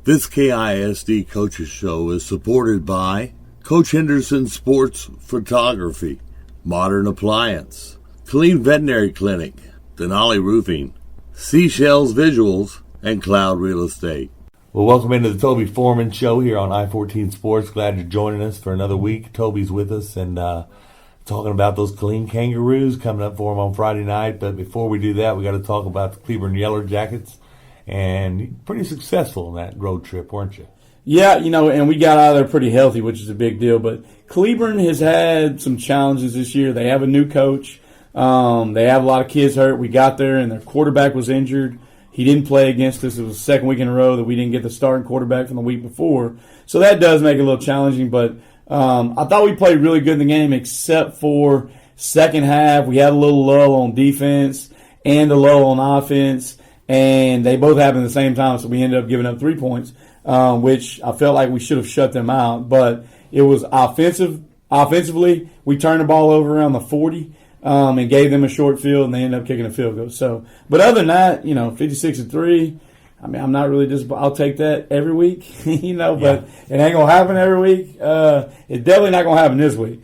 This KISD Coaches Show is supported by Coach Henderson Sports Photography, Modern Appliance, Killeen Veterinary Clinic, Denali Roofing, Seashells Visuals, and Cloud Real Estate. Well, welcome into the Toby Foreman Show here on I-14 Sports. Glad you're joining us for another week. Toby's with us and talking about those Killeen Kangaroos coming up for him on Friday night. But before we do that, we got to talk about the Cleburne Yeller Jackets. And pretty successful in that road trip, weren't you? Yeah, and we got out of there pretty healthy, which is a big deal. But Cleburne has had some challenges this year. They have a new coach. They have a lot of kids hurt. We got there, and their quarterback was injured. He didn't play against us. It was the second week in a row that we didn't get the starting quarterback from the week before. So that does make it a little challenging. But I thought we played really good in the game, except for second half. We had a little lull on defense and a lull on offense. And they both happened at the same time, so we ended up giving up 3 points, which I felt like we should have shut them out. But it was offensively, we turned the ball over around the 40 and gave them a short field, and they ended up kicking a field goal. So, but other than that, 56-3. I mean, I'm not really I'll take that every week, but it ain't gonna happen every week. It's definitely not gonna happen this week.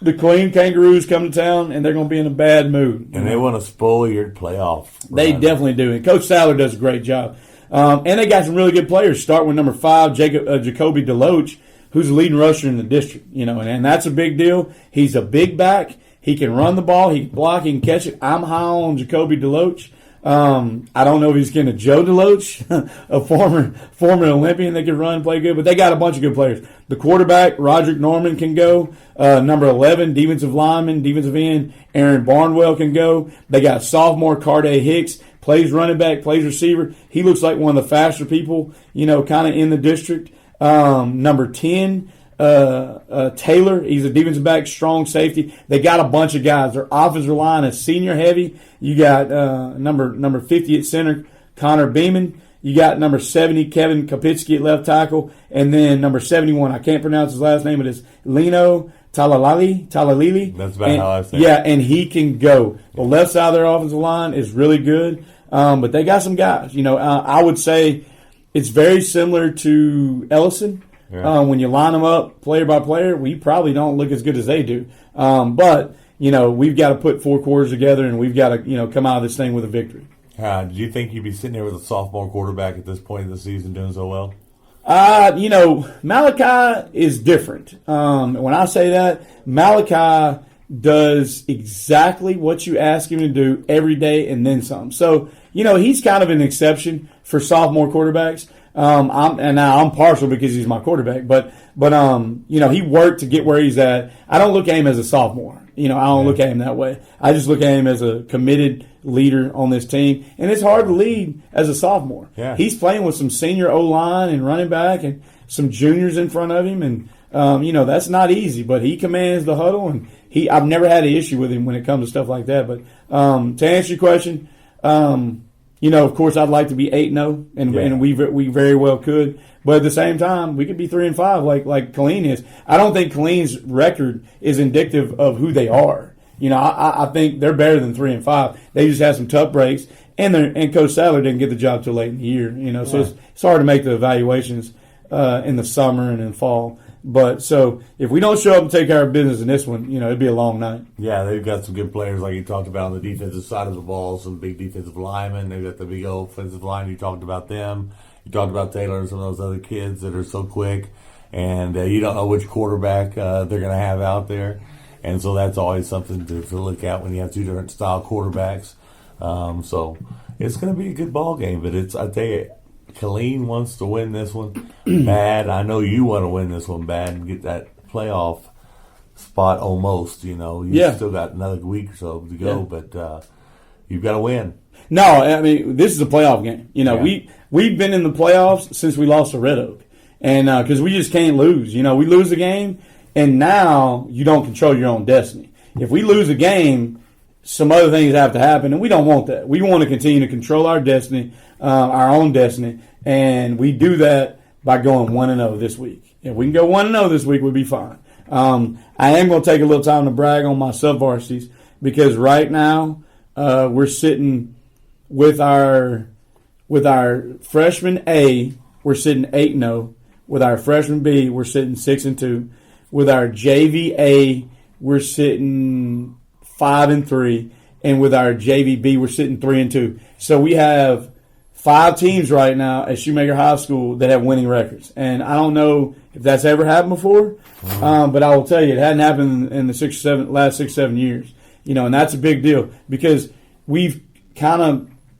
The Killeen Kangaroos come to town, and they're going to be in a bad mood. And they want to spoil your playoff. They definitely do. And Coach Sadler does a great job. And they got some really good players. Start with number 5, Jacoby Deloach, who's the leading rusher in the district. And that's a big deal. He's a big back. He can run the ball. He can block. He can catch it. I'm high on Jacoby Deloach. I don't know if he's getting a Joe Deloach, a former Olympian that can run and play good, but they got a bunch of good players. The quarterback, Roderick Norman, can go. Number 11, defensive end, Aaron Barnwell can go. They got sophomore Carday Hicks, plays running back, plays receiver. He looks like one of the faster people, kind of in the district. Number 10, Taylor, he's a defensive back, strong safety. They got a bunch of guys. Their offensive line is senior heavy. You got number 50 at center, Connor Beeman. You got number 70, Kevin Kapitsky at left tackle. And then number 71, I can't pronounce his last name, it is Lino Talalili. That's about how I say it. Yeah, and he can go. The left side of their offensive line is really good. But they got some guys. I would say it's very similar to Ellison. Yeah. When you line them up player by player, we probably don't look as good as they do. But we've got to put 4 quarters together, and we've got to, come out of this thing with a victory. Did you think you'd be sitting there with a sophomore quarterback at this point in the season doing so well? Malachi is different. When I say that, Malachi does exactly what you ask him to do every day and then some. So, he's kind of an exception for sophomore quarterbacks. I'm partial because he's my quarterback, but he worked to get where he's at. I don't look at him as a sophomore. I don't look at him that way. I just look at him as a committed leader on this team, and it's hard to lead as a sophomore. Yeah. He's playing with some senior O-line and running back and some juniors in front of him, and that's not easy, but he commands the huddle, and I've never had an issue with him when it comes to stuff like that. But to answer your question, of course, I'd like to be 8-0, and we very well could. But at the same time, we could be 3-5 like Killeen is. I don't think Killeen's record is indicative of who they are. I think they're better than 3-5. They just had some tough breaks, and Coach Sadler didn't get the job till late in the year. So it's hard to make the evaluations in the summer and in fall. But so if we don't show up and take care of business in this one, it'd be a long night. Yeah, they've got some good players like you talked about on the defensive side of the ball, some big defensive linemen. They've got the big offensive line. You talked about them. You talked about Taylor and some of those other kids that are so quick. And you don't know which quarterback they're going to have out there. And so that's always something to look at when you have 2 different style quarterbacks. So it's going to be a good ball game. But I tell you, Killeen wants to win this one bad. I know you want to win this one bad and get that playoff spot almost. You've still got another week or so to go, but you've got to win. No, I mean, this is a playoff game. We've been in the playoffs since we lost to Red Oak, and because we just can't lose. We lose a game, and now you don't control your own destiny. If we lose a game, some other things have to happen, and we don't want that. We want to continue to control our destiny, our own destiny, and we do that by going 1-0 this week. If we can go 1-0 this week, we'll be fine. I am going to take a little time to brag on my sub-varsities because right now we're sitting with our freshman A we're sitting 8-0. With our freshman B, we're sitting 6-2. With our JV A, we're sitting 5-3. And with our JV B, we're sitting 3-2. So we have 5 teams right now at Shoemaker High School that have winning records. And I don't know if that's ever happened before, but I will tell you, it hadn't happened in the last 6-7 years. And that's a big deal because we've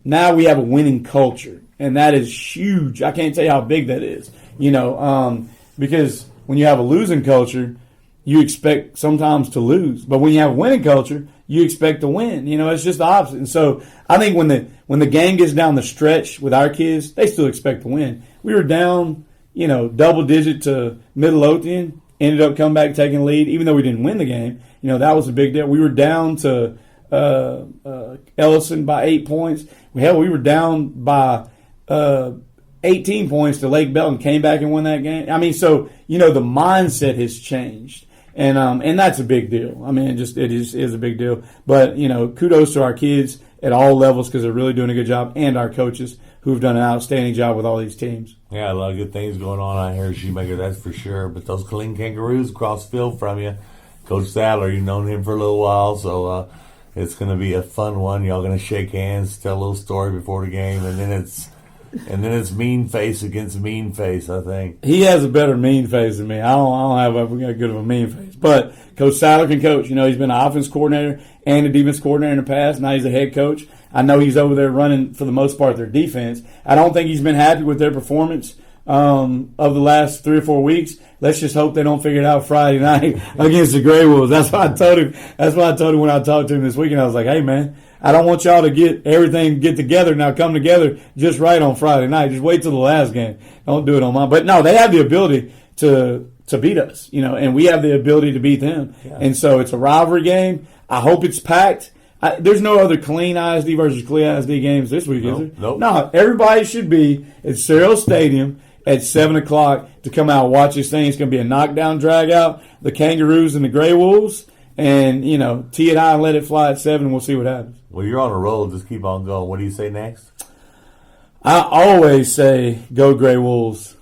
now we have a winning culture, and that is huge. I can't tell you how big that is, because when you have a losing culture, you expect sometimes to lose. But when you have a winning culture, you expect to win. It's just the opposite. And so I think when the game gets down the stretch with our kids, they still expect to win. We were down, double digit to Midlothian, ended up coming back taking the lead, even though we didn't win the game. That was a big deal. We were down to Ellison by 8 points. We were down by 18 points to Lake Belton, came back and won that game. So the mindset has changed, and that's a big deal. It is a big deal. But kudos to our kids at all levels because they're really doing a good job, and our coaches who've done an outstanding job with all these teams. Yeah, a lot of good things going on out here at Shoemaker, that's for sure. But those Killeen Kangaroos across the field from you, Coach Sadler, you've known him for a little while, so it's going to be a fun one. Y'all going to shake hands, tell a little story before the game, and then it's mean face against mean face, I think. He has a better mean face than me. I don't have a good of a mean face. But Coach Sadler can coach. He's been an offense coordinator and a defense coordinator in the past. Now he's a head coach. I know he's over there running, for the most part, their defense. I don't think he's been happy with their performance of the last 3 or 4 weeks. Let's just hope they don't figure it out Friday night against the Grey Wolves. That's what I told him. That's what I told him when I talked to him this weekend. I was like, hey, man, I don't want y'all to get together now, come together just right on Friday night. Just wait till the last game. Don't do it on mine. But no, they have the ability to beat us, and we have the ability to beat them. Yeah. And so it's a rivalry game. I hope it's packed. There's no other Killeen ISD versus Killeen ISD games this week, is there? Nope. No, everybody should be at Cerro Stadium at 7 o'clock to come out and watch this thing. It's going to be a knockdown, drag out. The Kangaroos and the Grey Wolves. And, tee it high and let it fly at 7, and we'll see what happens. Well, you're on a roll. Just keep on going. What do you say next? I always say, go Grey Wolves.